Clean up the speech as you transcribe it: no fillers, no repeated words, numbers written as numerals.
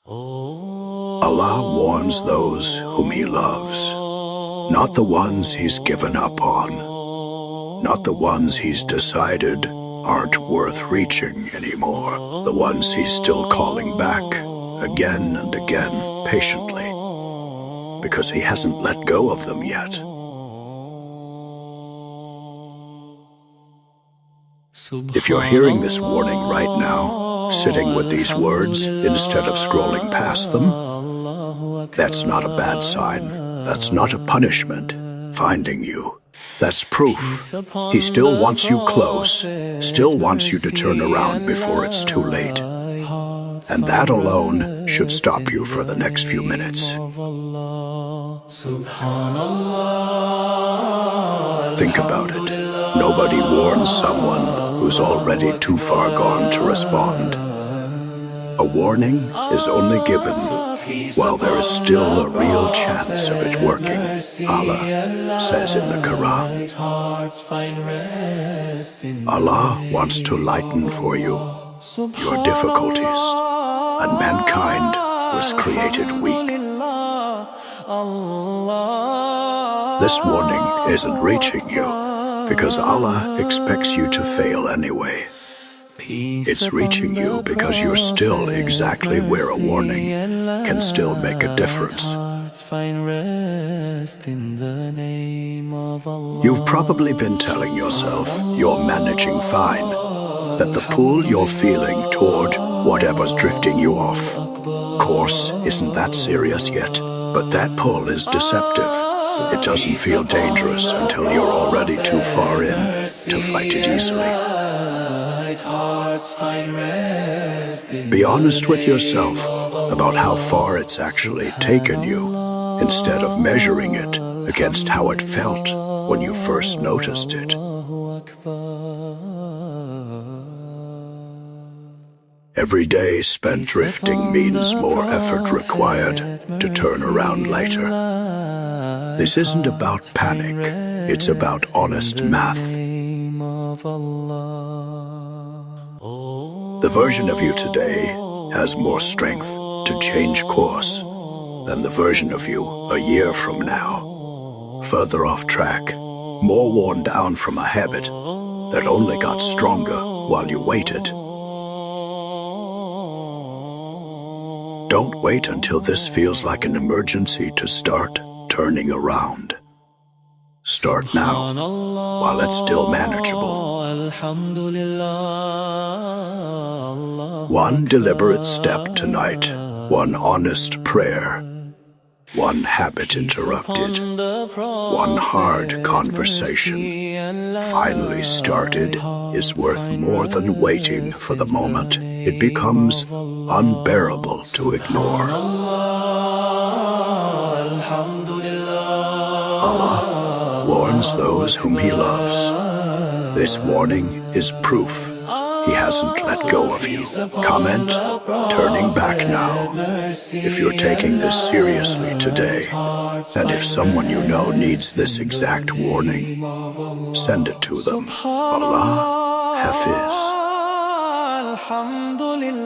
Allah warns those whom He loves, not the ones He's given up on, not the ones He's decided aren't worth reaching anymore, the ones He's still calling back again and again, patiently, because He hasn't let go of them yet. If you're hearing this warning right now, sitting with these words instead of scrolling past them, that's not a bad sign. That's not a punishment, finding you. That's proof. He still wants you close, still wants you to turn around before it's too late. And that alone should stop you for the next few minutes. Think about it. Nobody warns someone who's already too far gone to respond. A warning is only given while there is still a real chance of it working. Allah says in the Quran, Allah wants to lighten for you your difficulties, and mankind was created weak. This warning isn't reaching you because Allah expects you to fail anyway. It's reaching you because you're still exactly where a warning can still make a difference. You've probably been telling yourself you're managing fine, that the pull you're feeling toward whatever's drifting you off course isn't that serious yet, but that pull is deceptive. It doesn't feel dangerous until you're already too far in to fight it easily. Be honest with yourself about how far it's actually taken you, instead of measuring it against how it felt when you first noticed it. Every day spent drifting means more effort required to turn around later. This isn't about panic, it's about honest math. The version of you today has more strength to change course than the version of you a year from now, further off track, more worn down from a habit that only got stronger while you waited. Don't wait until this feels like an emergency to start turning around. Start now, while it's still manageable. One deliberate step tonight, one honest prayer, one habit interrupted, one hard conversation finally started is worth more than waiting for the moment it becomes unbearable to ignore. Allah warns those whom He loves. This warning is proof He hasn't let go of you. Comment, turning back now, if you're taking this seriously today, and if someone you know needs this exact warning, send it to them. Allah Hafiz.